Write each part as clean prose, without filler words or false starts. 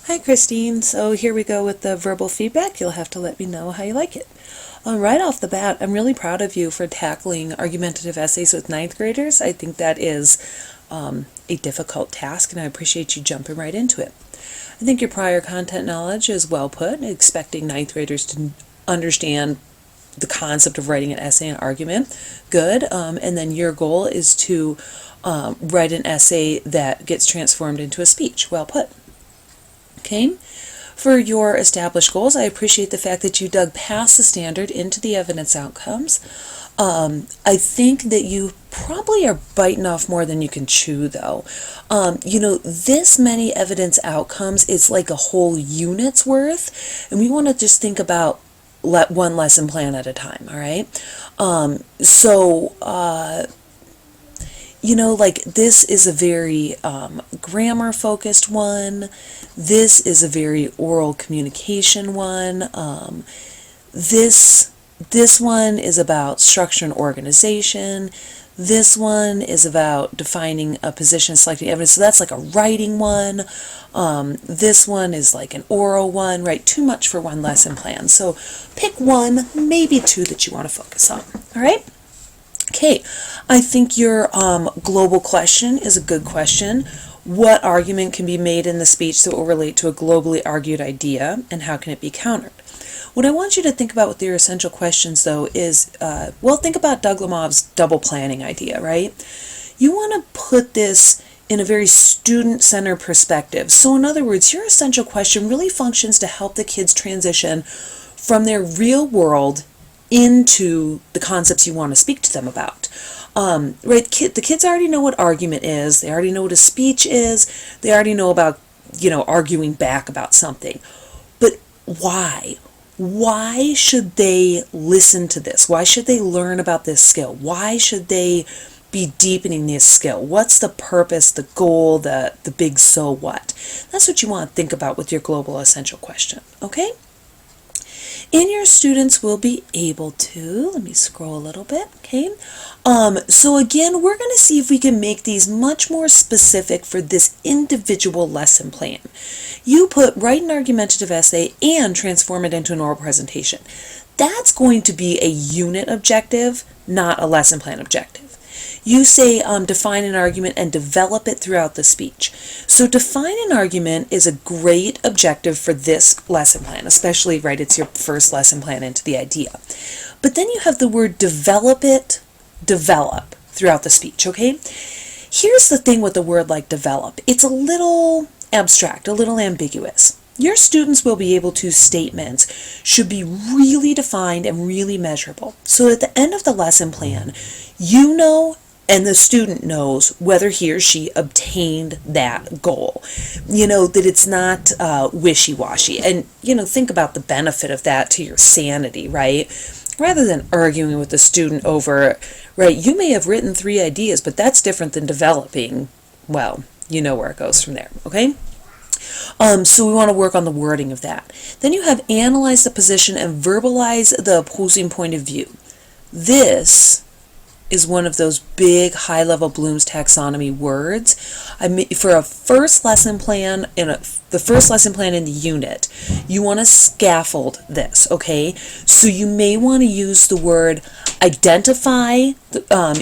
Hi, Christine. So here we go with the verbal feedback. You'll have to let me know how you like it. Right off the bat, I'm really proud of you for tackling argumentative essays with ninth graders. I think that is a difficult task, and I appreciate you jumping right into it. I think your prior content knowledge is well put, expecting ninth graders to understand the concept of writing an essay and argument. Good. And then your goal is to write an essay that gets transformed into a speech. Well put. Okay. For your established goals, I appreciate the fact that you dug past the standard into the evidence outcomes. I think that you probably are biting off more than you can chew, though. This many evidence outcomes is like a whole unit's worth, and we want to just think about one lesson plan at a time, all right? This is a very grammar-focused one. This is a very oral communication one. This one is about structure and organization. This one is about defining a position, selecting evidence. So that's like a writing one. This one is like an oral one, right? Too much for one lesson plan. So pick one, maybe two that you want to focus on, all right? Okay, I think your global question is a good question. What argument can be made in the speech that will relate to a globally argued idea, and how can it be countered? What I want you to think about with your essential questions, though, is, think about Doug Lemov's double planning idea, right? You want to put this in a very student-centered perspective. So in other words, your essential question really functions to help the kids transition from their real world into the concepts you want to speak to them about. The kids already know what argument is. They already know what a speech is. They already know about, arguing back about something. But why? Why should they listen to this? Why should they learn about this skill? Why should they be deepening this skill? What's the purpose, the goal, the big so what? That's what you want to think about with your global essential question, okay? And your students will be able to, let me scroll a little bit, okay? So again, we're going to see if we can make these much more specific for this individual lesson plan. You write an argumentative essay and transform it into an oral presentation. That's going to be a unit objective, not a lesson plan objective. You say define an argument and develop it throughout the speech. So define an argument is a great objective for this lesson plan, especially, right, it's your first lesson plan into the idea. But then you have the word develop throughout the speech, okay? Here's the thing with a word like develop. It's a little abstract, a little ambiguous. Your students will be able to statements should be really defined and really measurable. So at the end of the lesson plan, you know and the student knows whether he or she obtained that goal. That it's not wishy-washy. And, think about the benefit of that to your sanity, right? Rather than arguing with the student over, right, you may have written 3 ideas, but that's different than developing. Well, you know where it goes from there, okay? So we want to work on the wording of that. Then you have analyze the position and verbalize the opposing point of view. This is one of those big high-level Bloom's taxonomy words. For a first lesson plan, the first lesson plan in the unit, you want to scaffold this, okay? So you may want to use the word identify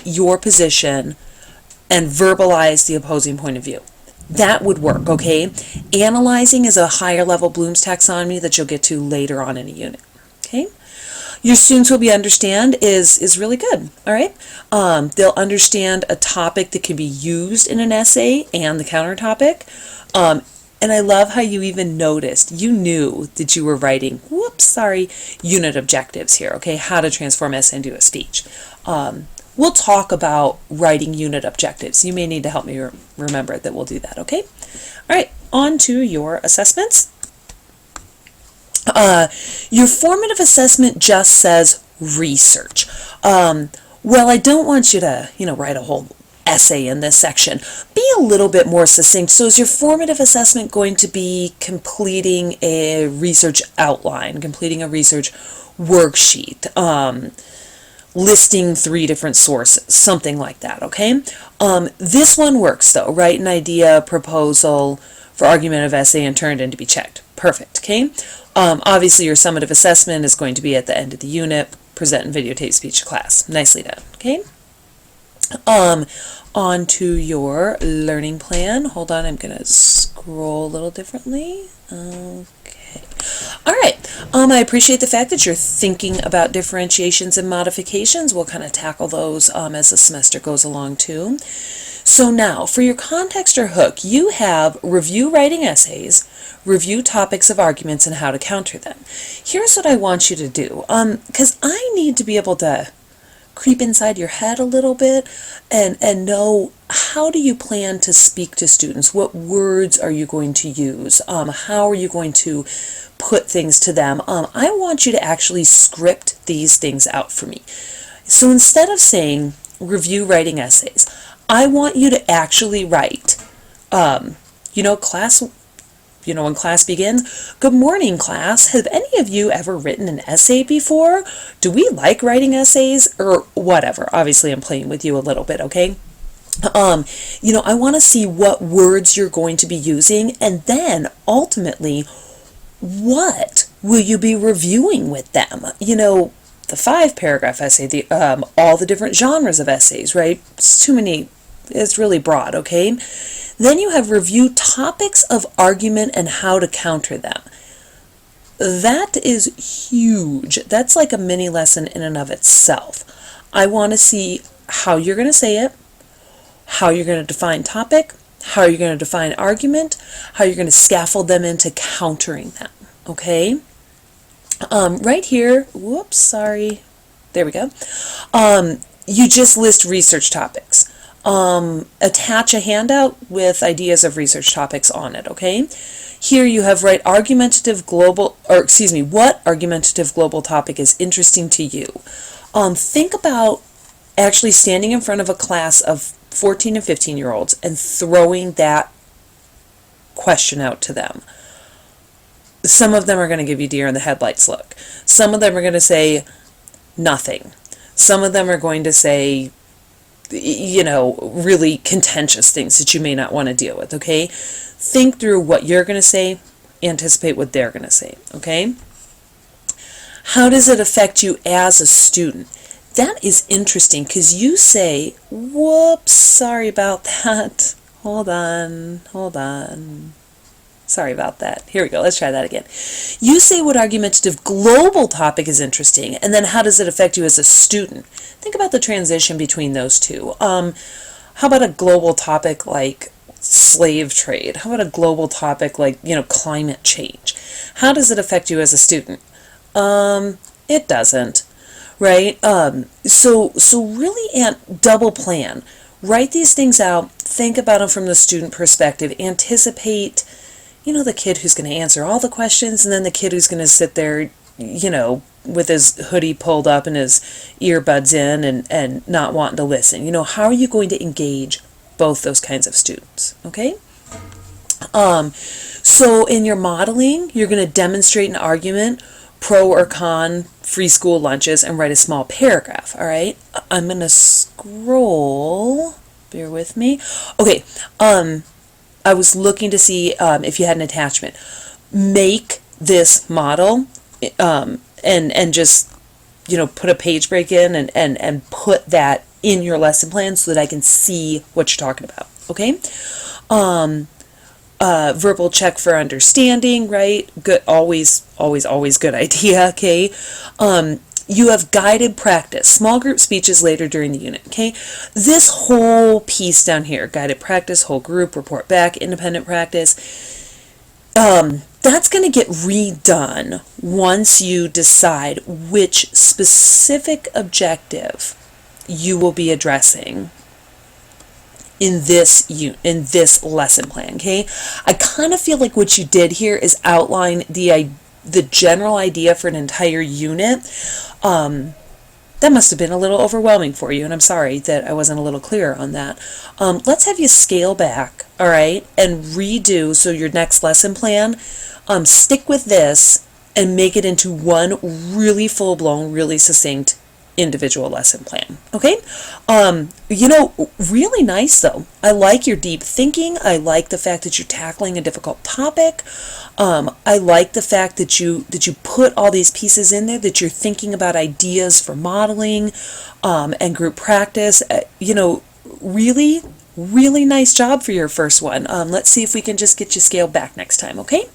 your position and verbalize the opposing point of view. That would work, okay? Analyzing is a higher level Bloom's taxonomy that you'll get to later on in a unit, okay? Your students will understand is really good, all right? They'll understand a topic that can be used in an essay and the counter topic. And I love how you even noticed, you knew that you were writing, unit objectives here, okay? How to transform essay into a speech. We'll talk about writing unit objectives. You may need to help me remember that we'll do that, okay? All right, on to your assessments. Your formative assessment just says research. I don't want you to, write a whole essay in this section. Be a little bit more succinct. So is your formative assessment going to be completing a research outline, completing a research worksheet? listing 3 different sources, something like that, okay? This one works though. Write an idea, proposal for argumentative essay and turn it in to be checked. Perfect, okay? Obviously your summative assessment is going to be at the end of the unit. Present and videotape speech to class. Nicely done, okay? On to your learning plan. Hold on, I'm going to scroll a little differently. Okay. All right. I appreciate the fact that you're thinking about differentiations and modifications. We'll kind of tackle those as the semester goes along too. So now, for your context or hook, you have review writing essays, review topics of arguments, and how to counter them. Here's what I want you to do, because I need to be able to creep inside your head a little bit and know, how do you plan to speak to students? What words are you going to use? How are you going to put things to them? I want you to actually script these things out for me. So instead of saying review writing essays, I want you to actually write, class, when class begins, good morning class, have any of you ever written an essay before? Do we like writing essays? Or whatever. Obviously I'm playing with you a little bit, okay? I want to see what words you're going to be using, and then ultimately, what will you be reviewing with them? The 5-paragraph essay, all the different genres of essays, right? It's too many, it's really broad, okay? Then you have review topics of argument and how to counter them. That is huge. That's like a mini lesson in and of itself. I want to see how you're going to say it, how you're going to define topic, how you're going to define argument, how you're going to scaffold them into countering them, okay? Right here, whoops, sorry, there we go. You just list research topics. Attach a handout with ideas of research topics on it, okay? Here you have what argumentative global topic is interesting to you. Think about actually standing in front of a class of 14 and 15-year-olds and throwing that question out to them. Some of them are going to give you deer in the headlights look. Some of them are going to say nothing. Some of them are going to say, really contentious things that you may not want to deal with, okay? Think through what you're going to say, anticipate what they're going to say, okay? How does it affect you as a student? That is interesting, because you say, whoops, sorry about that. Hold on. Sorry about that. Here we go. Let's try that again. You say what argumentative global topic is interesting, and then how does it affect you as a student? Think about the transition between those two. How about a global topic like slave trade? How about a global topic like, climate change? How does it affect you as a student? It doesn't, right? So really double plan. Write these things out. Think about them from the student perspective. Anticipate, the kid who's going to answer all the questions, and then the kid who's going to sit there, with his hoodie pulled up and his earbuds in and not wanting to listen. How are you going to engage both those kinds of students, okay? So in your modeling, you're going to demonstrate an argument, pro or con, free school lunches, and write a small paragraph, all right? I'm going to scroll, bear with me. Okay, I was looking to see if you had an attachment. Make this model and just, put a page break in and put that in your lesson plan so that I can see what you're talking about, okay? Verbal check for understanding, right? Good, always good idea, okay? You have guided practice, small group speeches later during the unit, okay? This whole piece down here, guided practice, whole group, report back, independent practice, that's going to get redone once you decide which specific objective you will be addressing in this lesson plan, okay? I kind of feel like what you did here is outline the general idea for an entire unit. That must have been a little overwhelming for you, and I'm sorry that I wasn't a little clearer on that. Let's have you scale back, all right, and redo, so your next lesson plan, stick with this and make it into one really full-blown, really succinct individual lesson plan. Okay? Really nice though. I like your deep thinking. I like the fact that you're tackling a difficult topic. I like the fact that you put all these pieces in there, that you're thinking about ideas for modeling, and group practice. Really, really nice job for your first one. Let's see if we can just get you scaled back next time, okay?